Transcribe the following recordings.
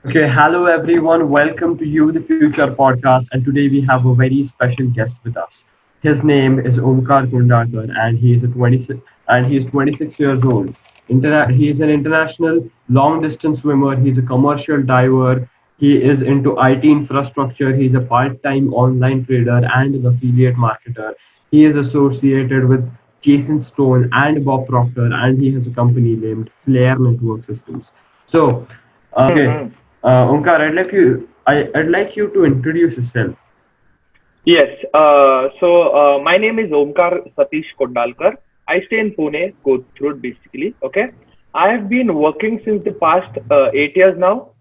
Okay, hello everyone. Welcome to You the Future podcast. And today we have a very special guest with us. His name is Omkar Kundakar, and he is 26 years old. He is an international long distance swimmer. He's a commercial diver. He is into IT infrastructure. He's a part-time online trader and an affiliate marketer. He is associated with Jason Stone and Bob Proctor, and he has a company named Flair Network Systems. So, okay. Hmm. Omkar, I'd like you to introduce yourself. Yes. My name is Omkar Satish Kondalkar. I stay in Pune, Kothurud basically. Okay. I have been working since the past 8 years now.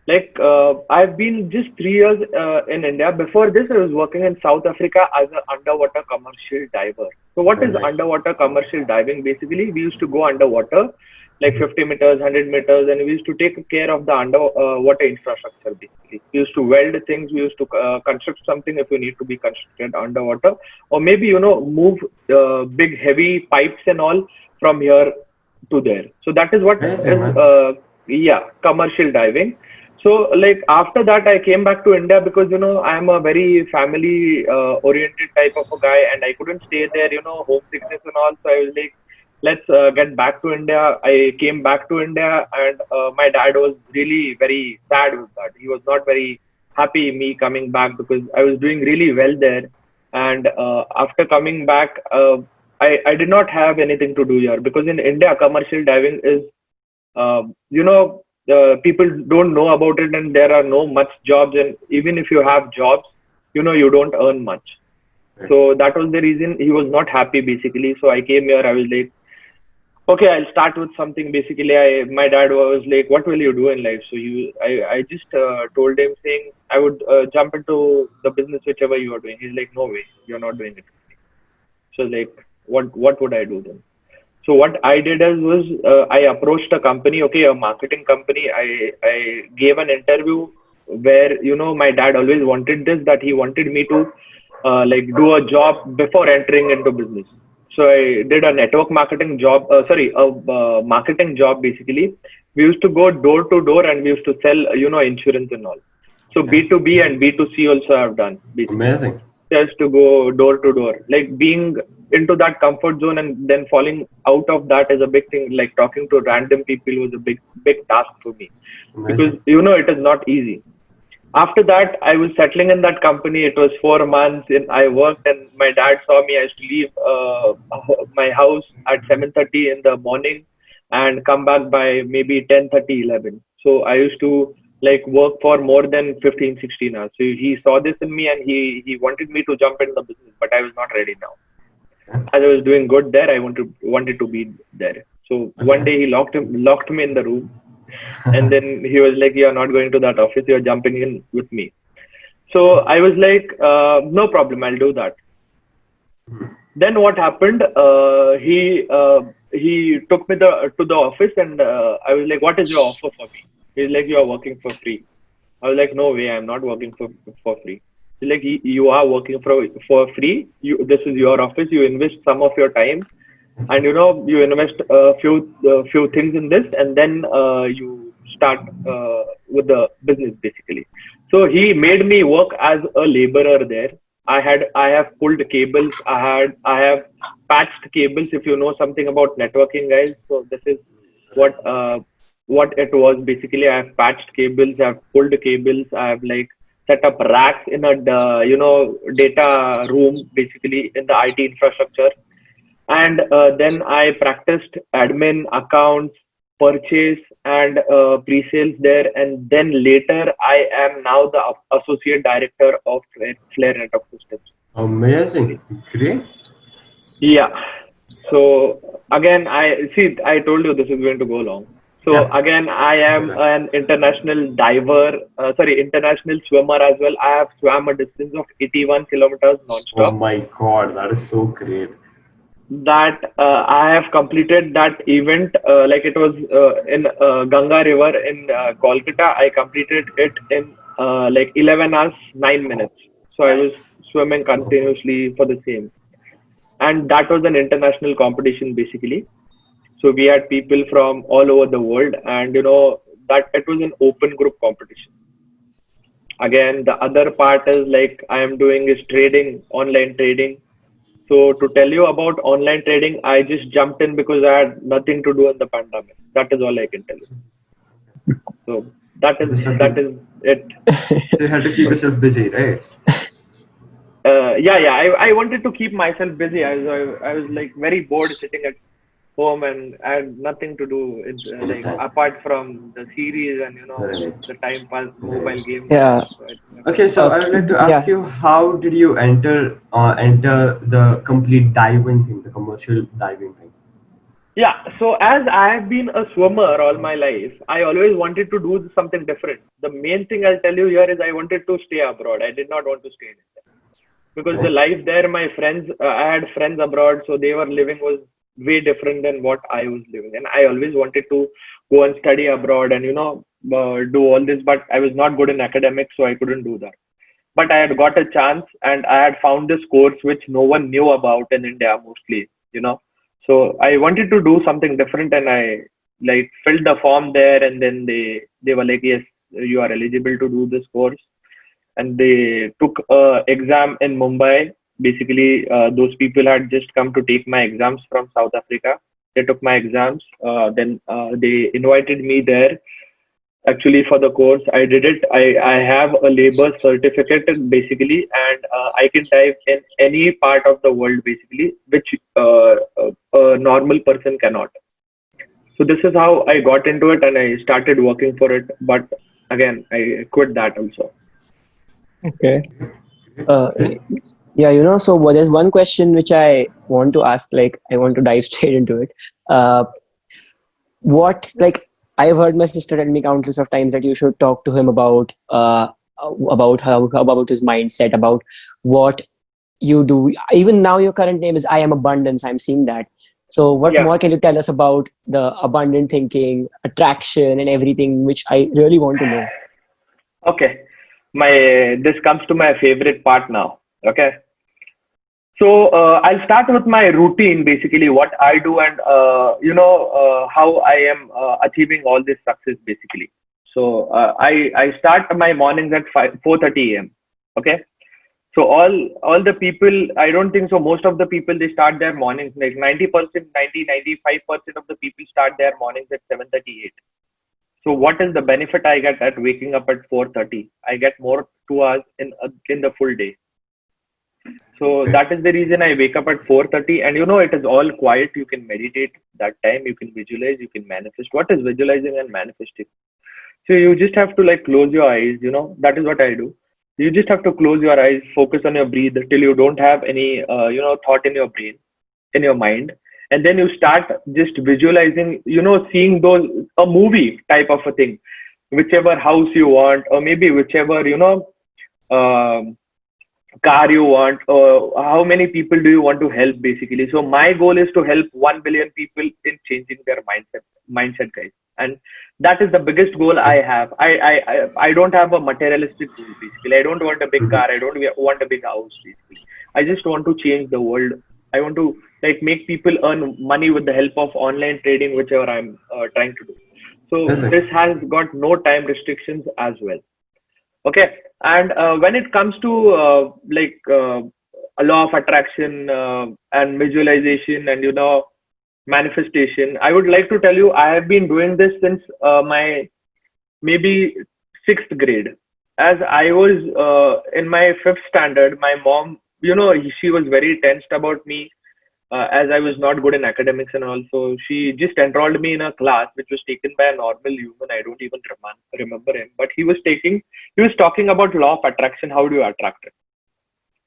I've been just 3 years in India. Before this, I was working in South Africa as an underwater commercial diver. So what Oh, is nice. underwater commercial diving? Basically, we used to go underwater, like Mhm. 50 meters, 100 meters, and we used to take care of the underwater infrastructure. Basically, we used to weld things. We used to construct something if you need to be constructed underwater, or maybe move big heavy pipes and all from here to there. So that is what Amazing, is man. commercial diving. So like after that, I came back to India because I am a very family oriented type of a guy, and I couldn't stay there. Homesickness and all. So I was like, let's get back to India. I came back to India, and my dad was really very sad with that. He was not very happy me coming back because I was doing really well there. And after coming back, I did not have anything to do here because in India, commercial diving is people don't know about it, and there are no much jobs, and even if you have jobs, you don't earn much. Right. So that was the reason he was not happy basically. So I came here. I was like, okay, I'll start with something. Basically, my dad was like, what will you do in life? So I just told him saying I would jump into the business whichever you are doing. He's like, no way, you're not doing it. So like, what would I do then? So what I did is was I approached a company, okay, a marketing company. I gave an interview where my dad always wanted this, that he wanted me to like do a job before entering into business. So I did a network marketing job, a marketing job basically. We used to go door to door and we used to sell insurance and all. So Okay. B2B and B2C also I've done basically. Amazing. Just to go door to door, like being into that comfort zone and then falling out of that is a big thing. Like talking to random people was a big task for me because Amazing. it is not easy. After that, I was settling in that company. It was 4 months and I worked, and my dad saw me. I used to leave my house at 7:30 in the morning and come back by maybe 10:30, 11. So I used to like work for more than 15, 16 hours. So he saw this in me and he wanted me to jump in the business, but I was not ready now. Okay. As I was doing good there, I wanted to be there. So one Okay. day he locked me in the room, and then he was like, "You're not going to that office. You're jumping in with me." So I was like, "No problem. I'll do that." Mhm. Then what happened? He took me to the office, and I was like, "What is your offer for me?" He's like, "You are working for free." I was like, "No way, I'm not working for free." He's like, "You are working for free. This is your office. You invest some of your time, and you invest a few things in this, and then you start with the business basically." So he made me work as a laborer there. I have pulled cables. I have patched cables. If you know something about networking, guys, so this is what uh, what it was basically. I've patched cables. I've pulled cables. I've like set up racks in a data room basically in the IT infrastructure. And then I practiced admin, accounts, purchase, and pre-sales there. And then later, I am now the associate director of Flare Network Systems, Amazing. basically. Great. Yeah. So again, I told you this is going to go long. So Yeah. again, I am Okay. an international diver, international swimmer as well. I have swam a distance of 81 kilometers Oh non-stop. my God, that is so great. That I have completed that event, like it was in Ganga River in Kolkata. I completed it in like 11 hours, 9 minutes. So I was swimming continuously for the same. And that was an international competition basically. So we had people from all over the world, and that it was an open group competition. Again, the other part is like I am doing is trading, online trading. So to tell you about online trading, I just jumped in because I had nothing to do in the pandemic. That is all I can tell you. So that is Just have that to, is it. so you have to keep yourself busy, right? Yeah. I wanted to keep myself busy. I was like very bored sitting at home and I had nothing to do. It, like Understand. apart from the series and Right. the time pass Right. mobile games and Yeah. all. So I think that was Okay, so I would like to ask Yeah. you, how did you enter the complete diving thing, the commercial diving thing? yeah. So as I have been a swimmer all my life, I always wanted to do something different. The main thing I'll tell you here is I wanted to stay abroad. I did not want to stay in India because the Right. life there, my friends, I had friends abroad, so they were living was way different than what I was living, and I always wanted to go and study abroad and do all this, but I was not good in academics, so I couldn't do that. But I had got a chance, and I had found this course which no one knew about in India mostly, you know. So I wanted to do something different, and I like filled the form there, and then they were like, yes, you are eligible to do this course, and they took a exam in Mumbai. Basically, those people had just come to take my exams from South Africa. They took my exams. Then they invited me there. Actually, for the course, I did it. I have a labor certificate basically, and I can dive in any part of the world basically, which a normal person cannot. So this is how I got into it, and I started working for it. But again, I quit that also. Okay. Okay. Yeah, so there's one question which I want to ask, like I want to dive straight into it. Uh, what, like, I've heard my sister tell me countless of times that you should talk to him about how about his mindset, about what you do. Even now, your current name is I Am Abundance. I'm seeing that. So, what Yeah. more can you tell us about the abundant thinking, attraction, and everything, which I really want to know? Okay. My this comes to my favorite part now. Okay. So I'll start with my routine, basically what I do, and how I am achieving all this success, basically. So I start my mornings at 4:30 a.m. Okay. So all the people, I don't think so. Most of the people, they start their mornings like 90%, 95% of the people start their mornings at 7:38. So what is the benefit I get at waking up at 4:30? I get more 2 hours in the full day. So Okay. that is the reason I wake up at 4:30, and it is all quiet. You can meditate that time. You can visualize. You can manifest. What is visualizing and manifesting? So you just have to like close your eyes. That is what I do. You just have to close your eyes, focus on your breathe till you don't have any thought in your brain, in your mind, and then you start just visualizing. Seeing those a movie type of a thing, whichever house you want, or maybe whichever um car you want, or how many people do you want to help, basically. So my goal is to help 1 billion people in changing their mindset, guys. And that is the biggest goal I have. I don't have a materialistic goal, basically. I don't want a big Mhm. car. I don't want a big house, basically. I just want to change the world. I want to like make people earn money with the help of online trading, whichever I'm trying to do. So Perfect. this has got no time restrictions as well. Okay. And when it comes to a law of attraction and visualization and manifestation, I would like to tell you I have been doing this since my maybe sixth grade. As I was in my fifth standard, my mom, she was very tensed about me, as I was not good in academics, and also she just enrolled me in a class which was taken by a normal human. I don't even remember him, but he was talking about law of attraction. How do you attract it?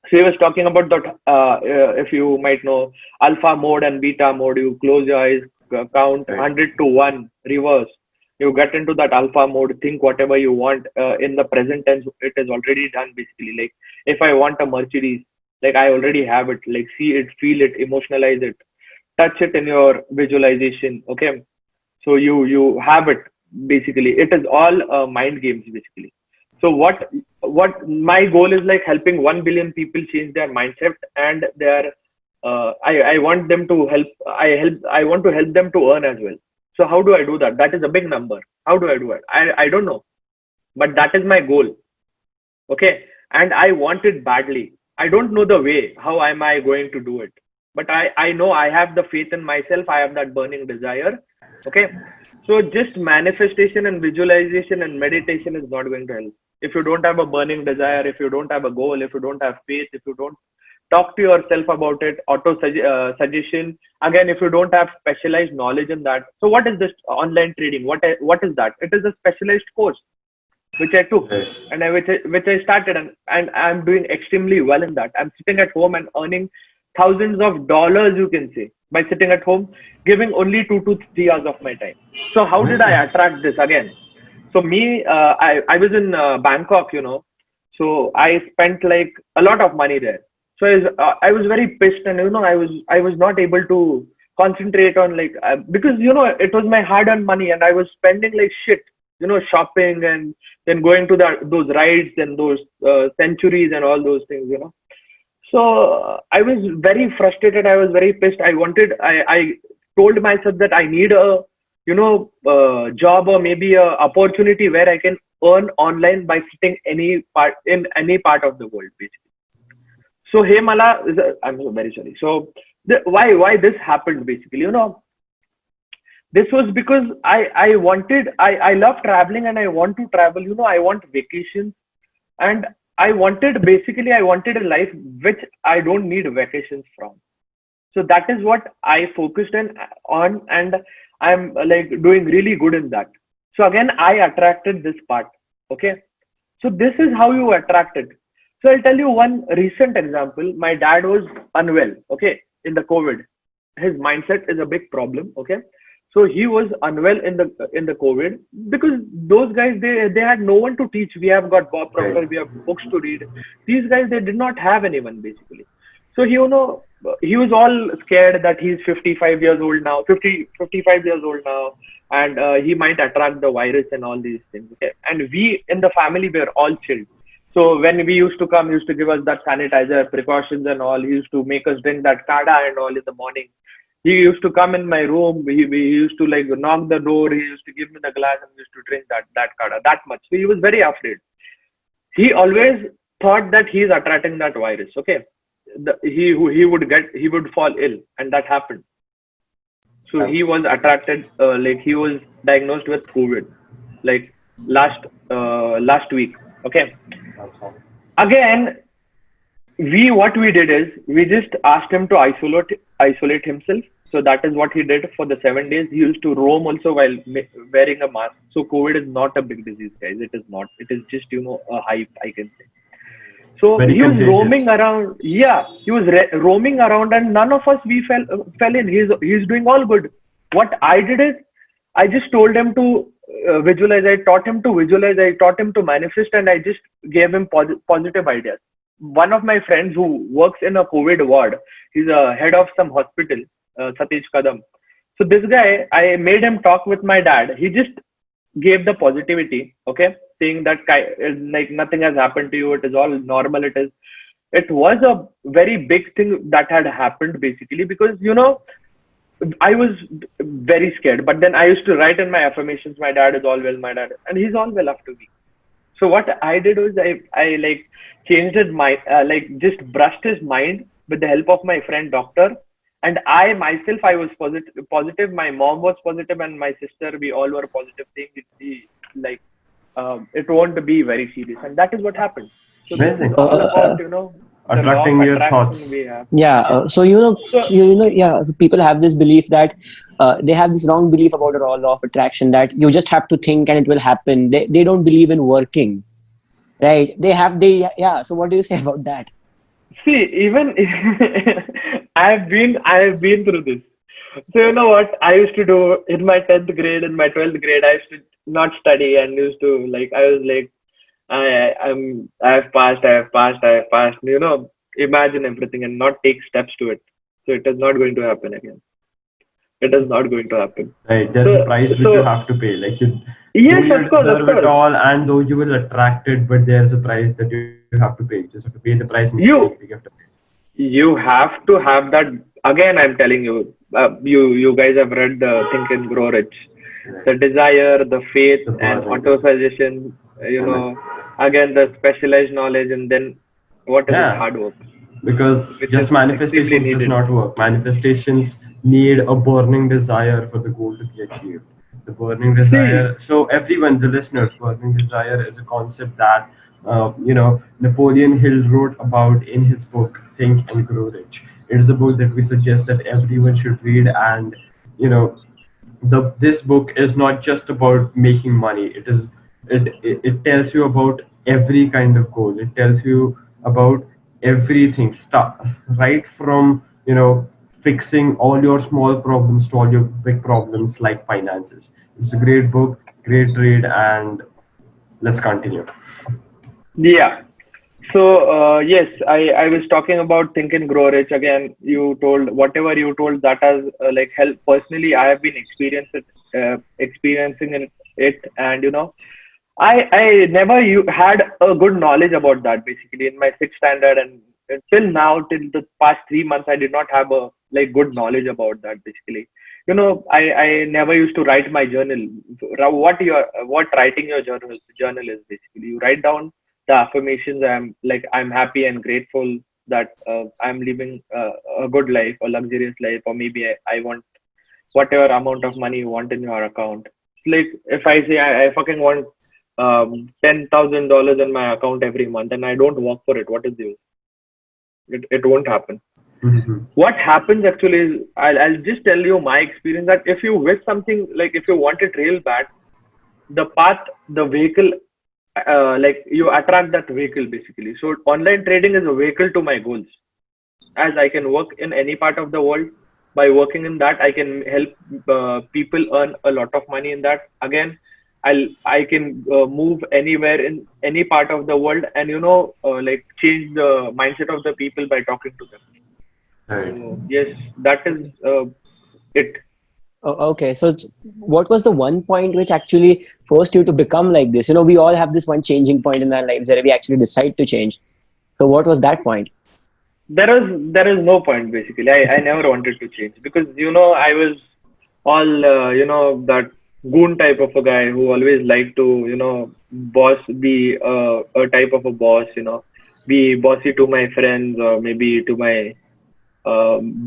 So he was talking about that. If you might know, alpha mode and beta mode. You close your eyes, count Right. 100 to 1, reverse. You get into that alpha mode, think whatever you want. In the present tense, it is already done, basically. Like, if I want a Mercedes, like I already have it. Like, see it, feel it, emotionalize it, touch it in your visualization. Okay. So you have it, basically. It is all mind games, basically. So what my goal is, like, helping 1 billion people change their mindset and their I want them to help. I want to help them to earn as well. So how do I do that? That is a big number. How do I do it? I don't know. But that is my goal. Okay. And I want it badly. I don't know the way. How am I going to do it? But I know I have the faith in myself. I have that burning desire. Okay. So just manifestation and visualization and meditation is not going to help. If you don't have a burning desire, if you don't have a goal, if you don't have faith, if you don't talk to yourself about it, suggestion, again, if you don't have specialized knowledge in that. So what is this online trading? What is that? It is a specialized course which I took, Right. and which I started, and I'm doing extremely well in that. I'm sitting at home and earning thousands of dollars, you can say, by sitting at home, giving only 2 to 3 hours of my time. So how did I attract this again? So me, I was in Bangkok, so I spent like a lot of money there. So I was very pissed, and I was not able to concentrate on like because it was my hard-earned money, and I was spending like shit, shopping and then going to those rides and those centuries and all those things. So I was very frustrated. I was very pissed. I told myself that I need a job or maybe a opportunity where I can earn online by sitting in any part of the world, basically. So hey Mala, I'm so very sorry. So why this happened basically, this was because I love traveling and I want to travel. I want vacations, and I wanted a life which I don't need vacations from. So that is what I focused on, and I'm like doing really good in that. So again, I attracted this part. Okay. So this is how you attract it. So I'll tell you one recent example. My dad was unwell. Okay. In the COVID, his mindset is a big problem. Okay. So he was unwell in the COVID because those guys, they had no one to teach. We have got Bob Proctor, we have books to read. These guys, they did not have anyone basically. So he was all scared that he's 55 years old now, 55 years old now, and he might attract the virus and all these things. Okay? And we in the family were all chilled. So when we used to come, he used to give us that sanitizer, precautions and all. He used to make us drink that kada and all in the morning. He used to come in my room. He used to like knock the door. He used to give me the glass and we used to drink that kada that much. So he was very afraid. He always thought that he is attracting that virus. Okay, he would fall ill, and that happened. So he was attracted. Like he was diagnosed with COVID, like last week. Okay. Again, what we did is we just asked him to isolate himself. So that is what he did for the 7 days. He used to roam also while wearing a mask. So COVID is not a big disease, guys. It is not. It is just a hype, I can say. So Very he was contagious. roaming around. Yeah, he was roaming around, and none of us we fell in. He's doing all good. What I did is I just told him to visualize. I taught him to visualize. I taught him to manifest, and I just gave him positive ideas. One of my friends who works in a COVID ward, he's a head of some hospital, Satish Kadam. So this guy, I made him talk with my dad. He just gave the positivity, okay, saying that like nothing has happened to you. It is all normal. It was a very big thing that had happened basically because I was very scared. But then I used to write in my affirmations, my dad is all well, my dad, and he's all well after me. So what I did was I like changed his mind, like just brushed his mind with the help of my friend doctor, and I myself I was positive. My mom was positive, and my sister, we all were positive, saying it won't be very serious, and that is what happened. So this Amazing. is all about the law Attracting of your attraction thoughts. we have. Yeah. So yeah. So people have this belief that they have this wrong belief about the law of attraction that you just have to think and it will happen. They don't believe in working, right? Yeah. So what do you say about that? See, even I have been through this. So you know what I used to do in my 10th grade, in my 12th grade, I used to not study and used to I was like, I have passed. Imagine everything and not take steps to it. So it is not going to happen again. It is not going to happen. Right, there's a price which you have to pay. Like Yes, you of course, deserve it all, and though you will attract it, but there's a price that you have to pay. You just have to pay the price. And You you have to pay. You have to have that again, I'm telling you, you guys have read the Think and Grow Rich. The desire, the faith, The and burning. auto suggestion. Again the specialized knowledge, and then what is it? Yeah, Hard work, because which is just extremely manifestations does needed. not work. Manifestations need a burning desire for the goal to be achieved. The burning See, desire. So everyone, the listeners, burning desire is a concept that Napoleon Hill wrote about in his book Think and Grow Rich. It is a book that we suggest that everyone should read, and you know the this book is not just about making money. It tells you about every kind of goal. It tells you about everything stuff, right from fixing all your small problems to all your big problems like finances. It's a great book, great read, and let's continue. yeah. So yes, I was talking about Think and Grow Rich. Again, you told whatever you told that has like helped. Personally, I have been experiencing it, and I never had a good knowledge about that basically in my sixth standard, and till now, till the past 3 months, I did not have a like good knowledge about that basically. I never used to write my journal. What writing your journal is basically, you write down the affirmations. I'm happy and grateful that I'm living a good life, a luxurious life, or maybe I want whatever amount of money you want in your account. Like if I say I fucking want $10,000 in my account every month and I don't work for it, what is the use? It won't happen. Mhm. What happens actually is I'll just tell you my experience that if you wish something, like if you want it real bad, the path, the vehicle, like you attract that vehicle basically. So online trading is a vehicle to my goals, as I can work in any part of the world. By working in that, I can help people earn a lot of money in that. Again, I can move anywhere in any part of the world, and like change the mindset of the people by talking to them. Right. So yes, that is it. Okay, so what was the one point which actually forced you to become like this? We all have this one changing point in our lives where we actually decide to change. So what was that point? There is no point basically. I never wanted to change because I was all that goon type of a guy who always liked to boss be a type of a boss, be bossy to my friends or maybe to my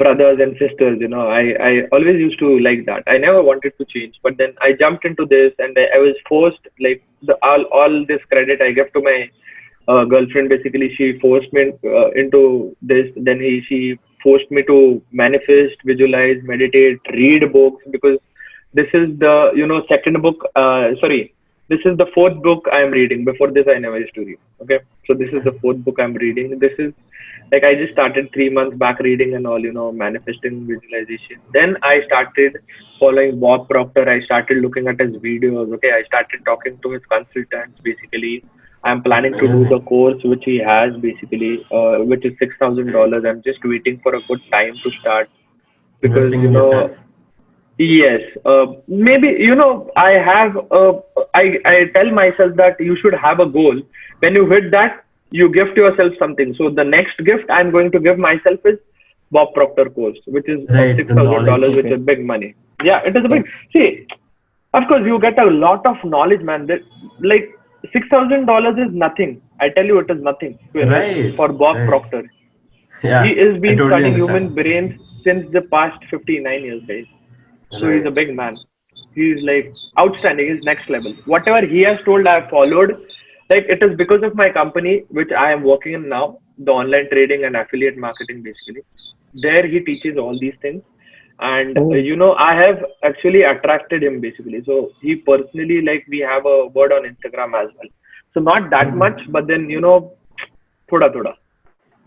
brothers and sisters. I always used to like that. I never wanted to change, but then I jumped into this and I was forced. Like all this credit I give to my girlfriend. Basically, she forced me into this. Then she forced me to manifest, visualize, meditate, read books, because this is the second book. Sorry, this is the fourth book I am reading. Before this, I never used to read. Okay, so this is the fourth book I'm reading. This is like I just started 3 months back reading and all, manifesting, visualization. Then I started following Bob Proctor. I started looking at his videos. Okay, I started talking to his consultants. Basically, I'm planning to do the Amazing. course which he has basically, which is $6,000. I'm just waiting for a good time to start because Investing in yourself. yes, maybe I have I tell myself that you should have a goal. When you hit that, you gift yourself something. So the next gift I'm going to give myself is Bob Proctor course, which is of Right, six the thousand knowledge. dollars, which Okay. is big money. Yeah, it is a big. Yes. See, of course, you get a lot of knowledge, man. That like $6,000 is nothing. I tell you, it is nothing Right, for Bob right. Proctor. He Yeah, has I been totally studying human understand. brains since the past 59 years, guys. So he's a Right. big man. He's like outstanding. He's next level. Whatever he has told, I've followed. Like it is because of my company, which I am working in now, the online trading and affiliate marketing, basically. There he teaches all these things, and Oh, I have actually attracted him basically. So he personally, like, we have a word on Instagram as well. So not that much, Mhm. but then thoda thoda.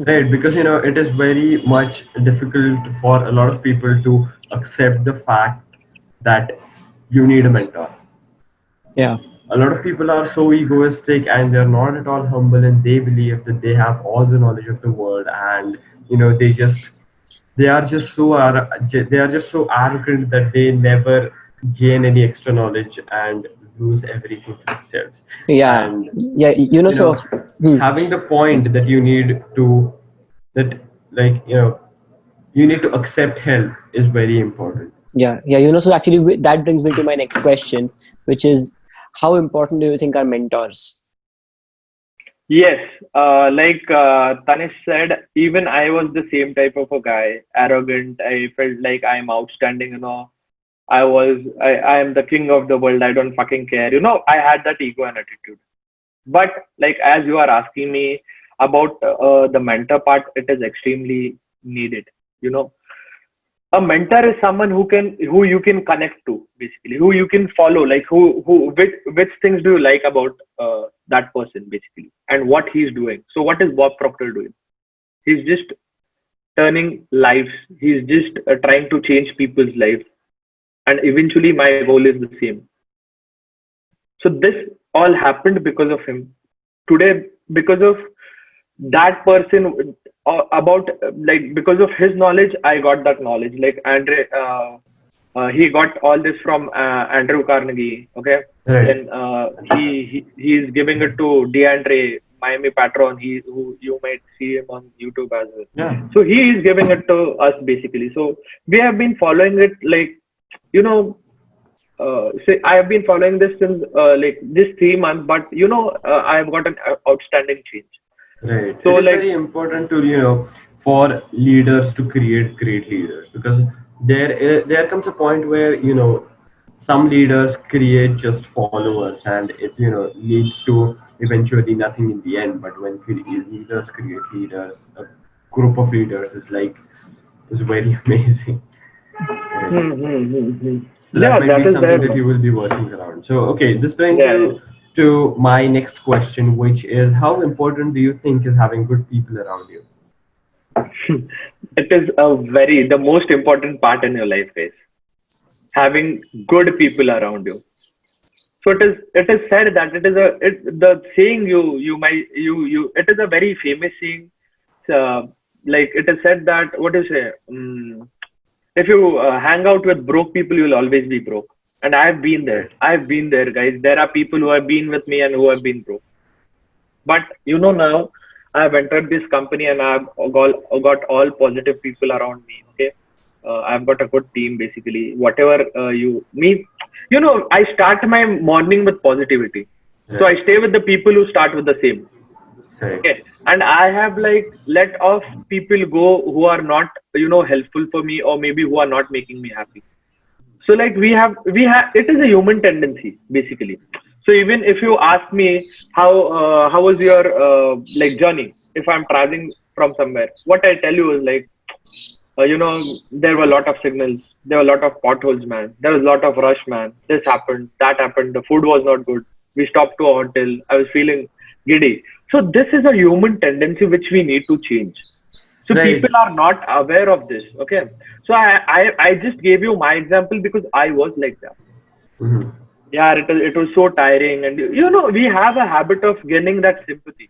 okay. Right, because it is very much difficult for a lot of people to accept the fact that you need a mentor. Yeah. A lot of people are so egoistic and they're not at all humble, and they believe that they have all the knowledge of the world, and they are just they are just so arrogant that they never gain any extra knowledge and lose everything to themselves. Yeah. And Yeah. you So, know having the point that you need to that like you need to accept help is very important. Yeah. So actually, that brings me to my next question, which is, how important do you think are mentors? Yes, Tanish said, even I was the same type of a guy, arrogant. I felt like I'm outstanding, I am the king of the world. I don't fucking care. I had that ego and attitude. But like as you are asking me about the mentor part, it is extremely needed. You know, a mentor is someone who you can connect to, basically, who you can follow, like which things do you like about that person, basically, and what he's doing. So what is Bob Proctor doing? He's just turning lives. He's just trying to change people's lives, and eventually my goal is the same. So this all happened because of him. Today, because of that person, about like because of his knowledge, I got that knowledge. Like Andre, he got all this from Andrew Carnegie. Okay, Right. then he is giving it to DeAndre Miami Patron. He who you might see him on YouTube as well. Yeah. So he is giving it to us, basically. So we have been following it, like, you know say I have been following this since like this 3 months, but I have got an outstanding change. Right. So It is like, very important to, for leaders to create great leaders, because there comes a point where, some leaders create just followers, and it, leads to eventually nothing in the end. But when leaders create leaders, a group of leaders is very amazing. Right. So that yeah, might that be is something there, that man. you will be working around. So, okay, this brings Yeah, yeah. you to my next question, which is, how important do you think is having good people around you? It is the most important part in your life, guys. Having good people around you. So it is said that the saying, you might you it is a very famous saying. Uh, like it is said that, what is it? If you hang out with broke people, you will always be broke. And I've been there. Right. I've been there, guys. There are people who have been with me and who have been broke. But now I've entered this company and got all positive people around me. Okay, I've got a good team, basically. Whatever I start my morning with positivity. So Right. I stay with the people who start with the same. Right. Okay, and I have like let off people go who are not helpful for me, or maybe who are not making me happy. So like we have it is a human tendency, basically. So even if you ask me how was your like journey, if I'm traveling from somewhere, what I tell you is like, there were a lot of signals, there were a lot of potholes, man, there was a lot of rush, man, this happened, that happened, the food was not good, we stopped to a hotel, I was feeling giddy. So this is a human tendency which we need to change. So Right. people are not aware of this. Okay. So I just gave you my example because I was like that. Mhm. Yeah, it was so tiring, and we have a habit of getting that sympathy.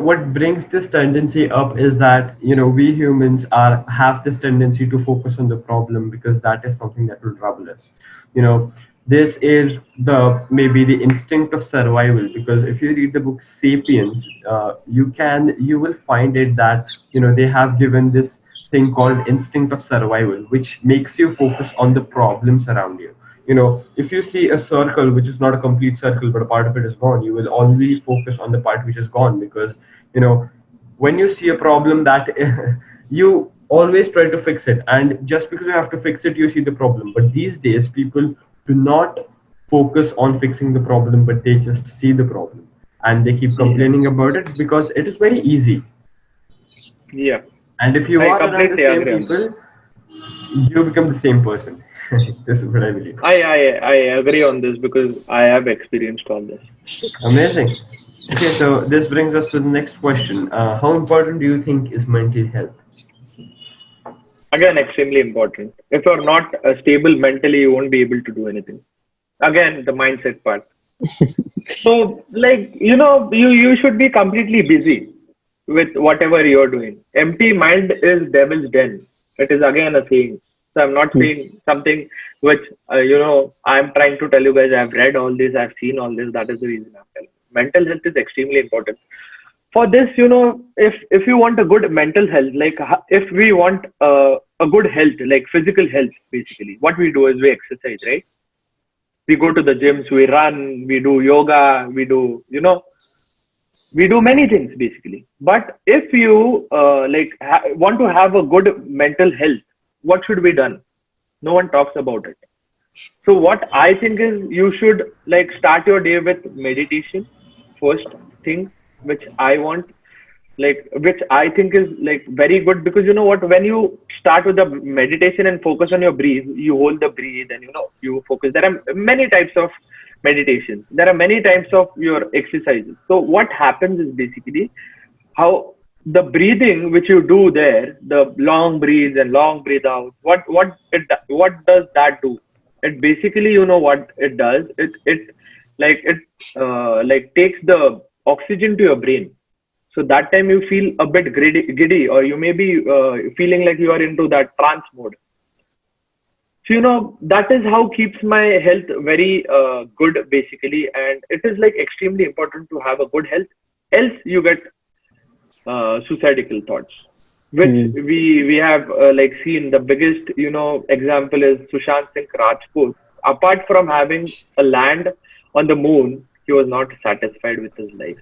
What brings this tendency up is that, we humans are have this tendency to focus on the problem, because that is something that will trouble us. you know this is the maybe the instinct of survival, because if you read the book Sapiens, you will find it that, they have given this thing called instinct of survival, which makes you focus on the problems around you. If you see a circle which is not a complete circle, but a part of it is gone, you will only focus on the part which is gone, because, you know when you see a problem that you always try to fix it, and just because you have to fix it, you see the problem. But these days people do not focus on fixing the problem, but they just see the problem, and they keep Hmm. complaining about it because it is very easy. Yeah, And if you I are around the completely same agree on this. people, you become the same person. This is what I believe. I agree on this because I have experienced all this. Amazing. Okay, so this brings us to the next question. How important do you think is mental health? Again, extremely important. If you're not stable mentally, you won't be able to do anything. Again, the mindset part. So, like, you should be completely busy with whatever you're doing. Empty mind is devil's den. It is again a saying. So I'm not Hmm. saying something which I'm trying to tell you guys. I've read all this. I've seen all this. That is the reason I'm telling you. Mental health is extremely important. For this, if you want a good mental health, like if we want a good health, like physical health, basically, what we do is we exercise, right? We go to the gyms, we run, we do yoga, we do, we do many things basically. But if you want to have a good mental health, what should be done? No one talks about it. So what I think is you should like start your day with meditation first thing, which I want, like which I think is like very good, because you know what, when you start with the meditation and focus on your breathe, you hold the breathe and you focus. There are many types of meditation. There are many types of your exercises. So what happens is basically how the breathing which you do there, the long breathe and long breathe out. What does that do? It basically, you know what it does. It takes the oxygen to your brain. So that time you feel a bit giddy, or you may be feeling like you are into that trance mode. So that is how keeps my health very good basically, and it is like extremely important to have a good health. Else you get suicidal thoughts, which we have like seen. The biggest example is Sushant Singh Rajput. Apart from having a land on the moon, he was not satisfied with his life.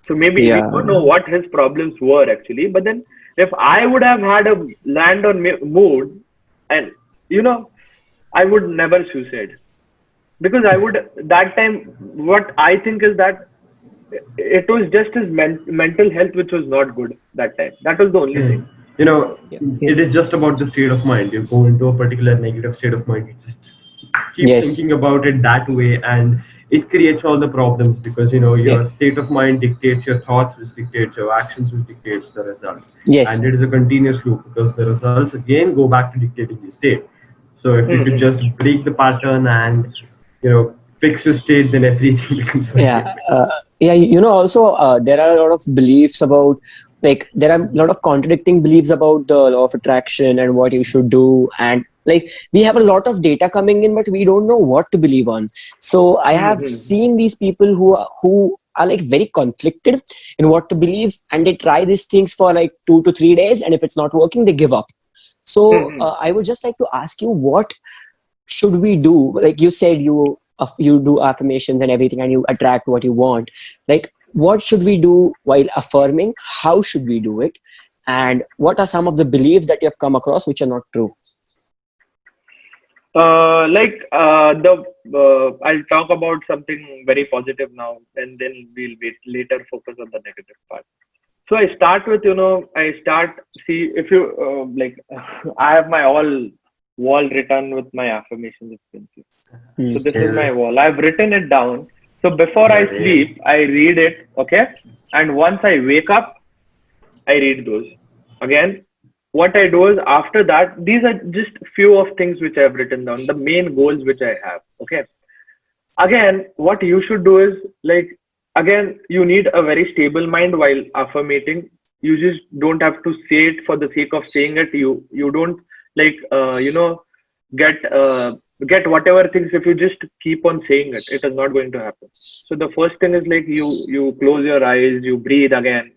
So maybe we don't know what his problems were actually, but then if I would have had a land on moon, and I would never suicide, because I would that time. What I think is that it was just his mental health which was not good that time. That was the only thing. It is just about the state of mind. You go into a particular negative state of mind, you just keep thinking about it that way, and it creates all the problems, because your state of mind dictates your thoughts, which dictates your actions, which dictates the results. And it is a continuous loop, because the results again go back to dictating the state. So if you could just break the pattern and fix your state, then everything becomes Also there are a lot of beliefs about, like there are a lot of contradicting beliefs about the law of attraction and what you should do, and like we have a lot of data coming in, but we don't know what to believe on. So I have seen these people who are like very conflicted in what to believe, and they try these things for like 2 to 3 days, and if it's not working, they give up. So I would just like to ask you, what should we do? Like you said, you do affirmations and everything, and you attract what you want. Like, what should we do while affirming? How should we do it? And what are some of the beliefs that you have come across which are not true? I'll talk about something very positive now, and then we'll later focus on the negative part. So I start with, if you I have my all wall written with my affirmations. So this is my wall. I've written it down. So before I sleep, I read it. Okay. And once I wake up, I read those again. What I do is after that, these are just few of things which I have written down, the main goals which I have. Okay. Again, what you should do is again, you need a very stable mind while affirmating. You just don't have to say it for the sake of saying it. You don't get whatever things. If you just keep on saying it, it is not going to happen. So the first thing is you close your eyes, you breathe again,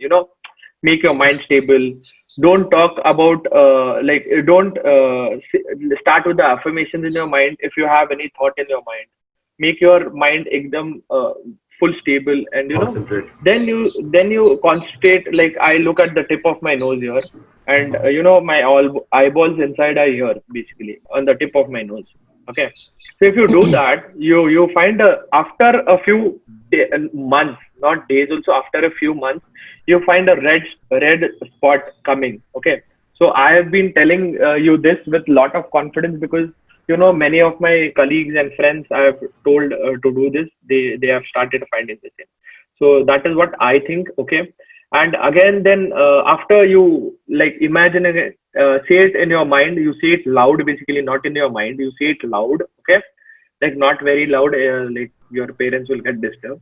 make your mind stable. Don't talk about don't start with the affirmations in your mind. If you have any thought in your mind, make your mind ekdam full stable, and then you concentrate. Like I look at the tip of my nose here, and my all eyeballs inside are here, basically on the tip of my nose. Okay, so if you do that, you find after a few months, not days, also after a few months, you find a red spot coming. Okay, so I have been telling you this with lot of confidence, because many of my colleagues and friends I have told to do this. They have started finding the same. So that is what I think. Okay, and again, then after you imagine it, say it in your mind. You say it loud, basically, not in your mind. You say it loud. Okay, not very loud. Your parents will get disturbed.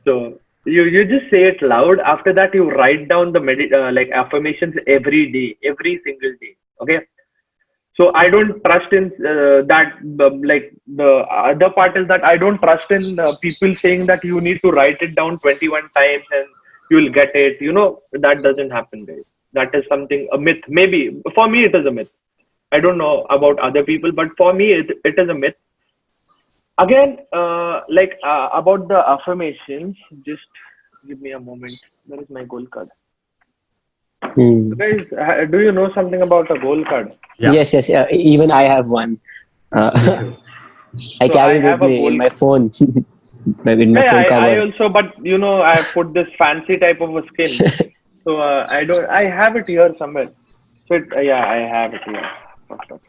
So you just say it loud. After that, you write down the affirmations every day, every single day. Okay. So I don't trust in that. The other part is that I don't trust in people saying that you need to write it down 21 times and you will get it. That doesn't happen, guys. That is a myth. Maybe for me it is a myth. I don't know about other people, but for me, it is a myth. Again, about the affirmations, just give me a moment. Where is my goal card? Hmm. So guys, do you know something about a goal card? Yeah, Yes, yes, yeah. Even I have one. me Uh, too. I So I carry it with have a me in goal. my phone, maybe in my Yeah, phone I cover. also, but I put this fancy type of a skin. So I don't. I have it here somewhere. So yeah, I have it here. First of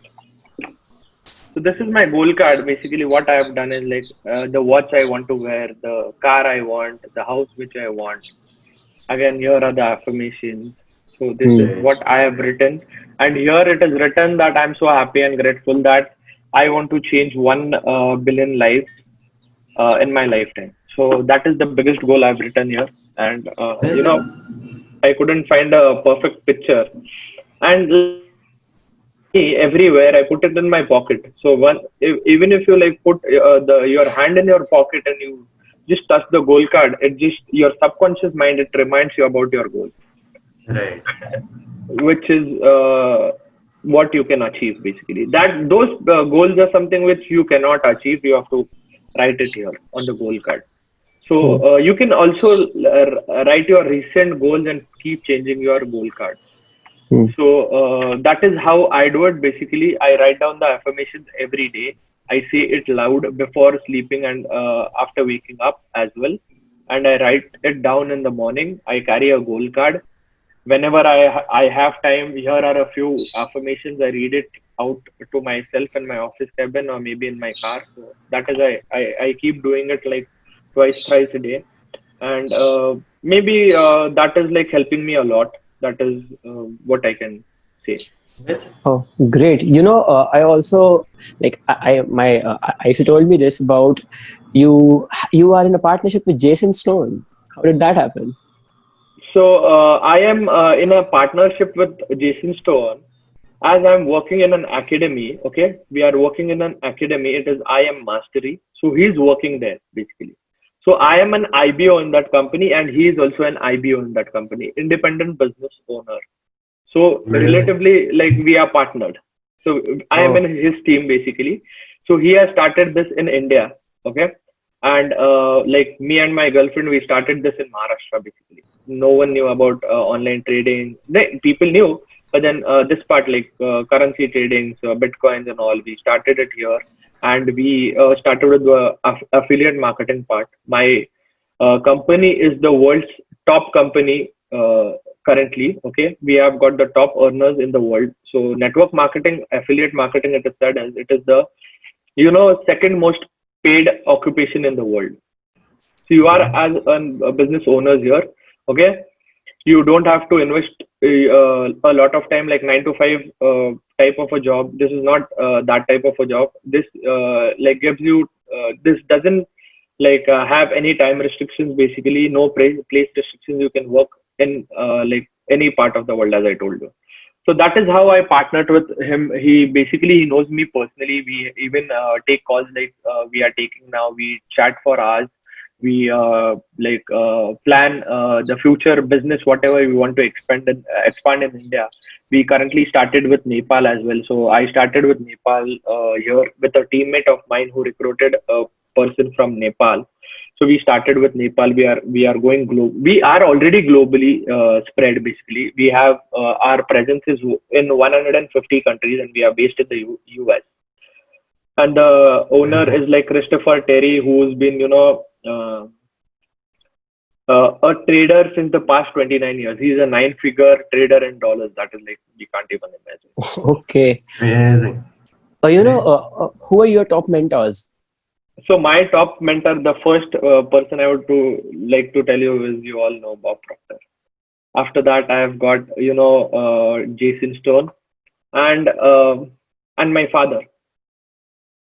So this is my goal card. Basically, what I have done is like the watch I want to wear, the car I want, the house which I want. Again, here are the affirmations. So this is Hmm. Great. what I have written, and here it is written that I'm so happy and grateful that I want to change 1 billion lives in my lifetime. So that is the biggest goal I've written here, and I couldn't find a perfect picture. And for me, everywhere I put it in my pocket. So even if you like put the your hand in your pocket and you just touch the goal card, it just your subconscious mind it reminds you about your goal, Right. which is what you can achieve basically. That those goals are something which you cannot achieve. You have to write it here on the goal card. Hmm. So you can also write your recent goals and keep changing your goal card. Hmm. So that is how I do it. Basically, I write down the affirmations every day. I say it loud before sleeping and after waking up as well. And I write it down in the morning. I carry a goal card. Whenever I have time, here are a few affirmations. I read it out to myself in my office cabin or maybe in my car. So that is I keep doing it like twice, thrice a day, and maybe that is like helping me a lot. That is what I can say. Yes. Oh, great. I also like I my Aisha told me this about you. You are in a partnership with Jason Stone. How did that happen? So I am in a partnership with Jason Stone as I'm working in an academy. Okay, we are working in an academy. It is I am Mastery. So he's working there basically. So I am an IBO in that company, and he is also an IBO in that company, independent business owner. So Amazing. relatively, like we are partnered. So I am in Oh, his team basically. So he has started this in India, okay, and like me and my girlfriend, we started this in Maharashtra basically. No one knew about online trading. People knew, but then this part like currency trading, so Bitcoins and all, we started it here, and we started with the affiliate marketing part. My company is the world's top company currently. Okay, we have got the top earners in the world. So network marketing, affiliate marketing, it is said as it is the second most paid occupation in the world. So you are okay. as a business owners here. Okay, you don't have to invest a lot of time like 9 to 5 type of a job. This is not that type of a job. This like gives you this doesn't like have any time restrictions. Basically no place restrictions. You can work in like any part of the world, as I told you. So that is how I partnered with him. He knows me personally. We even take calls like we are taking now. We chat for hours. We plan the future business, whatever we want to expand in India. We currently started with Nepal as well. So I started with Nepal here with a teammate of mine who recruited a person from Nepal. So we started with Nepal. We are going global. We are already globally spread. Basically, we have our presence is in 150 countries, and we are based in the US. And the owner Amazing. is like Christopher Terry, who's been a trader since the past 29 years. He's a nine-figure trader in dollars. That is like you can't even imagine. Okay. Amazing. Great. Who are your top mentors? So my top mentor, the first person I would like to tell you is you all know Bob Proctor. After that, I have got Jason Stone and my father.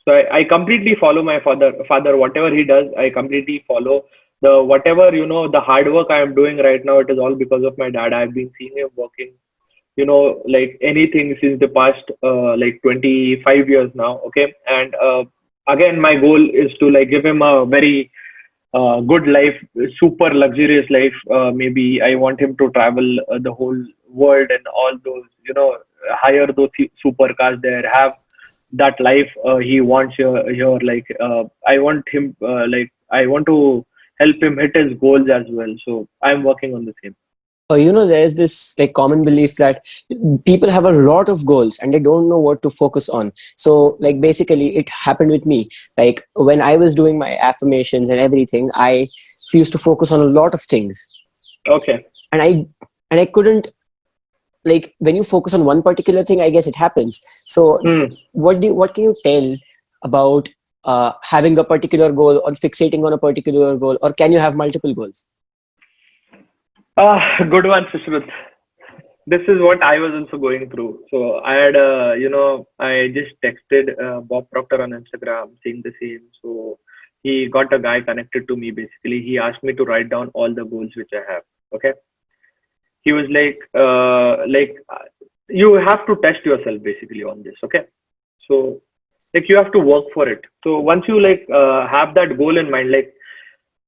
So I completely follow my father. Father, whatever he does, I completely follow. The whatever the hard work I am doing right now, it is all because of my dad. I've been seeing him working, like anything since the past like 25 years now. Okay, and again, my goal is to like give him a very good life, super luxurious life. Maybe I want him to travel the whole world and all those, hire those supercars there, have that life he wants here. Like I want him, like I want to help him hit his goals as well. So I'm working on the same. There's this like common belief that people have a lot of goals and they don't know what to focus on. So like basically it happened with me. Like when I was doing my affirmations and everything, I used to focus on a lot of things, Okay. and I couldn't, like when you focus on one particular thing, I guess it happens. So Hmm. what can you tell about having a particular goal or fixating on a particular goal, or can you have multiple goals? Good one, Sushruth. This is what I was also going through. So I had, I just texted Bob Proctor on Instagram saying the same. So he got a guy connected to me basically. He asked me to write down all the goals which I have. Okay. He was you have to test yourself basically on this. Okay. So like you have to work for it. So once you have that goal in mind, like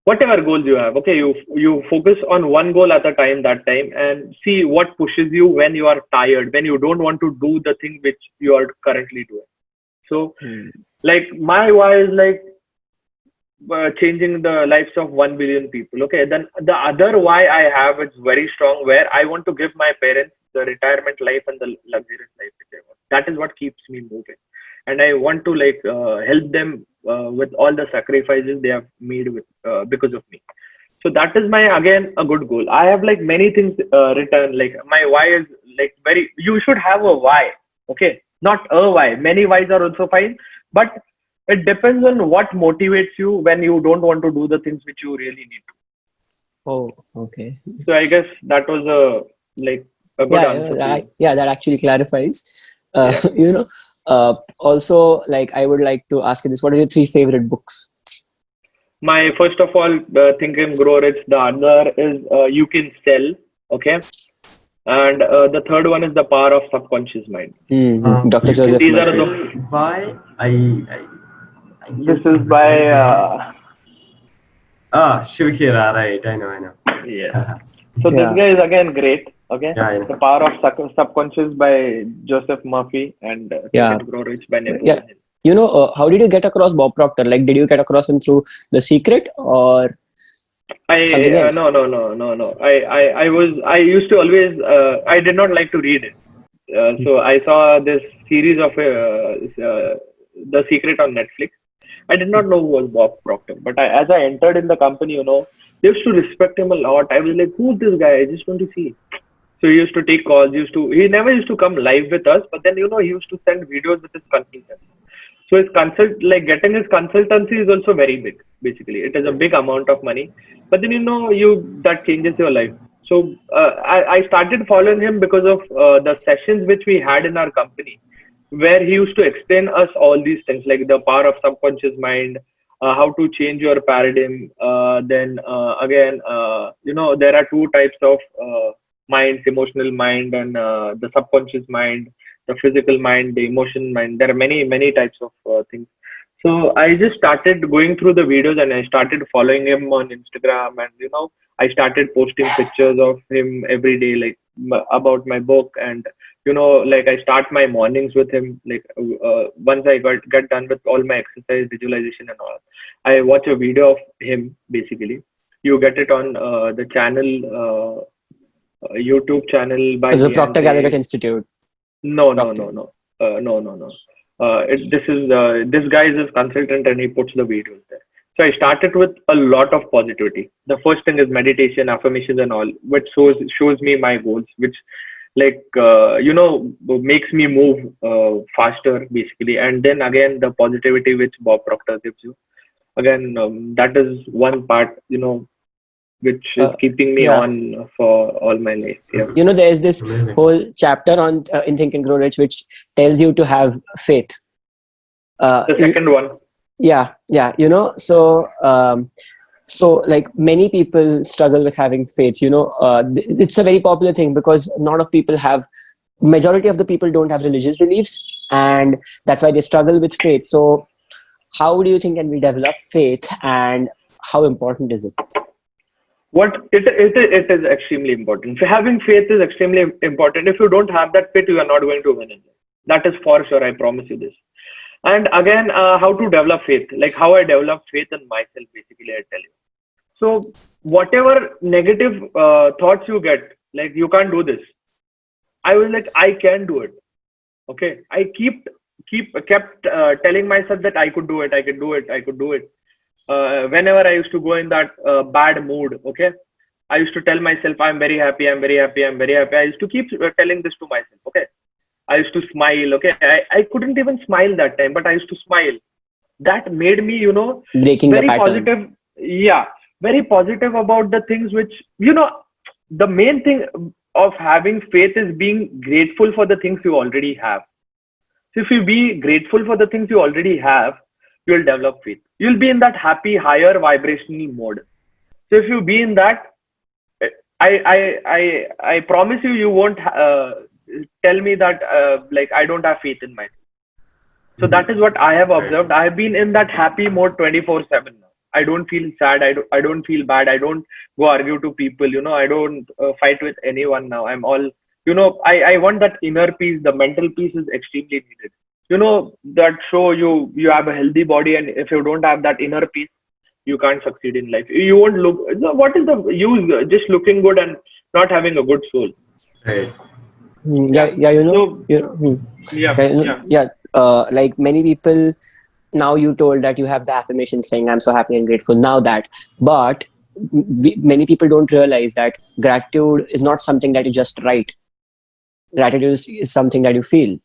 whatever goals you have, okay, you focus on one goal at a time that time, and see what pushes you when you are tired, when you don't want to do the thing which you are currently doing. So Hmm. like my why is like changing the lives of 1 billion people. Okay, then the other why I have is very strong, where I want to give my parents the retirement life and the luxurious life which they want. That is what keeps me moving, and I want to help them with all the sacrifices they have made with because of me. So that is my, again, a good goal. I have like many things written. Like my why is like very, you should have a why. Okay, not a why, many whys are also fine, but it depends on what motivates you when you don't want to do the things which you really need to. Oh, okay. So I guess that was a good answer for you. Yeah, that actually clarifies. Yeah. You know, also, like I would like to ask you this: what are your three favorite books? My first of all, Think and Grow Rich. The other is You Can Sell. Okay. And the third one is The Power of Subconscious Mind. Dr. You Joseph can These are Murphy. the. tell why I This guess is I've by heard that. Shivkira, right? I know. yeah. So this Yeah, guy is again great. Okay. Yeah, I The know. Power of Subconscious by Joseph Murphy, and Think yeah, and Grow Rich by yeah. Napoleon Hill. How did you get across Bob Proctor? Like, did you get across him through The Secret or something else? No. I used to always I did not like to read it. So I saw this series of The Secret on Netflix. I did not know who was Bob Proctor, but as I entered in the company, they used to respect him a lot. I was like, who's this guy? I just want to see. So he used to take calls. He never used to come live with us, but then he used to send videos with his consultants. So getting his consultancy is also very big. Basically, it is a big amount of money. But then that changes your life. So I started following him because of the sessions which we had in our company, where he used to explain us all these things like the power of subconscious mind, how to change your paradigm. Then again, there are two types of minds: emotional mind and the subconscious mind, the physical mind, the emotion mind. There are many types of things. So I just started going through the videos, and I started following him on Instagram, and I started posting pictures of him every day, like about my book. And like I start my mornings with him. Like once I get done with all my exercise, visualization, and all, I watch a video of him. Basically, you get it on the channel, YouTube channel by The Proctor Gallagher DeAndre. Institute. No, no, Proctor. no, no, no. This guy is his consultant, and he puts the videos there. So I started with a lot of positivity. The first thing is meditation, affirmations, and all, which shows me my goals, which makes me move faster basically. And then again, the positivity which Bob Proctor gives you. Again, that is one part, which is Uh, keeping me yeah. on for all my life. Yeah. There's this Amazing. whole chapter on in Think and Grow Rich which tells you to have faith. The second one. Yeah. So like many people struggle with having faith. It's a very popular thing because a lot of people majority of the people don't have religious beliefs, and that's why they struggle with faith. So how do you think can we develop faith, and how important is it? It is extremely important. So having faith is extremely important. If you don't have that faith, you are not going to win in life. That is for sure. I promise you this. And again, how to develop faith? Like how I develop faith in myself. Basically, I tell you. So whatever negative thoughts you get, like you can't do this. I was like, I can do it. Okay. I kept telling myself that I could do it. I could do it. I could do it. Whenever I used to go in that bad mood, okay, I used to tell myself, I'm very happy, I'm very happy, I'm very happy. I used to keep telling this to myself, okay. I used to smile, okay. I couldn't even smile that time, but I used to smile. That made me, Breaking the very pattern. positive. Yeah, very positive about the things which, the main thing of having faith is being grateful for the things you already have. So if you be grateful for the things you already have, you'll develop faith. You'll be in that happy, higher vibrational mode. So if you be in that, I promise you, you won't tell me that like I don't have faith in myself. So that is what I have Right. observed. I have been in that happy mode 24/7 now. I don't feel sad. I don't feel bad. I don't go argue to people. I don't fight with anyone now. I'm all, I want that inner peace. The mental peace is extremely needed. That show you have a healthy body, and if you don't have that inner peace, you can't succeed in life. You won't look. What is the use just looking good and not having a good soul? Right. Yeah, Yeah. yeah, So yeah, yeah, yeah. yeah. Like many people, now you told that you have the affirmation saying, I'm so happy and grateful. Now that, but many people don't realize that gratitude is not something that you just write. Gratitude is something that you feel.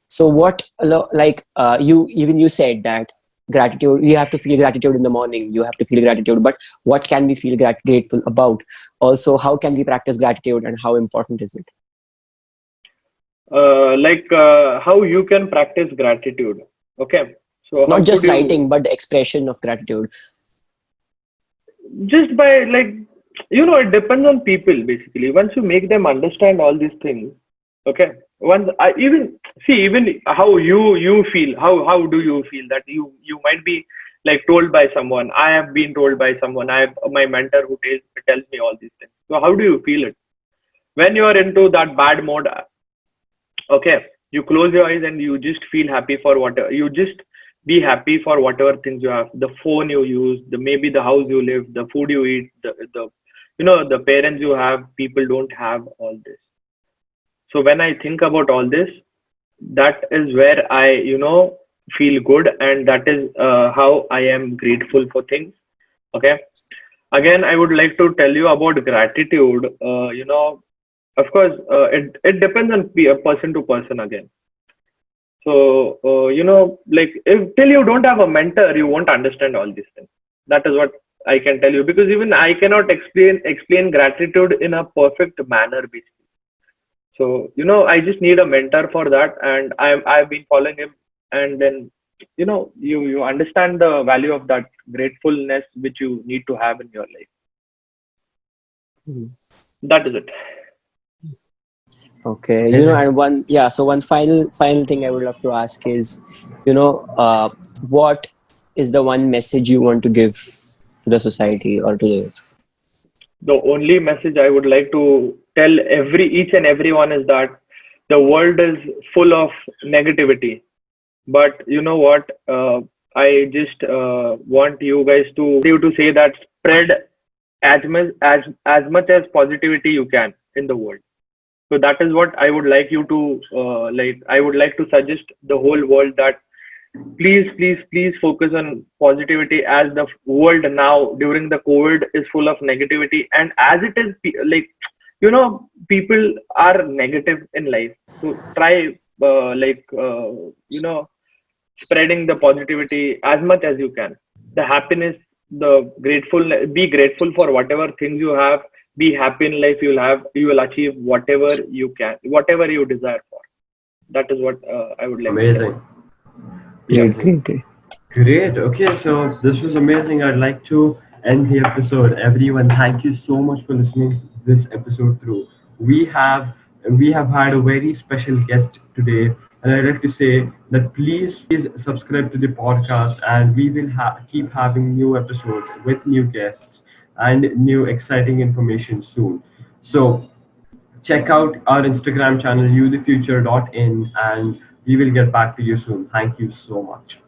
So what, like you said that gratitude, you have to feel gratitude in the morning, you have to feel gratitude, but what can we feel grateful about? Also, how can we practice gratitude and how important is it? Like how you can practice gratitude. Okay. So how Not could just you? writing, but the expression of gratitude. Just by like, it depends on people basically. Once you make them understand all these things, okay. Once I even see, even how you feel, how do you feel that you might be like told by someone. I have been told by someone. I have my mentor who tells me all these things. So how do you feel it when you are into that bad mode? Okay, you close your eyes and you just feel happy for whatever. You just be happy for whatever things you have, the phone you use, the maybe the house you live, the food you eat, the parents you have. People don't have all this. So when I think about all this, that is where I feel good, and that is how I am grateful for things. Okay. Again, I would like to tell you about gratitude. Of course, it depends on person to person again. So, like if till you don't have a mentor, you won't understand all these things. That is what I can tell you, because even I cannot explain gratitude in a perfect manner, basically. So, I just need a mentor for that, and I've been following him, and then you understand the value of that gratefulness which you need to have in your life. Hmm. That is it. Okay, Amazing. and so one final thing I would love to ask is, what is the one message you want to give to the society or to the youth? The only message I would like to tell each and everyone is that the world is full of negativity. But you know what? I just want you guys to say that spread as much as positivity you can in the world. So that is what I would like you to like. I would like to suggest the whole world that please, please, please focus on positivity, as the world now during the COVID is full of negativity, and as it is like people are negative in life. So try like spreading the positivity as much as you can. The happiness, the grateful, be grateful for whatever things you have. Be happy in life. You will achieve whatever you can, whatever you desire for. That is what I would like to tell. Amazing. Yeah. Great, Amazing. great, great. Great. Okay, so this was amazing. I'd like to end the episode. Everyone, thank you so much for listening to this episode through. We have we have had a very special guest today, and I'd like to say that please subscribe to the podcast, and we will keep having new episodes with new guests. and new exciting information soon. So check out our Instagram channel, youthefuture.in, and we will get back to you soon. Thank you so much.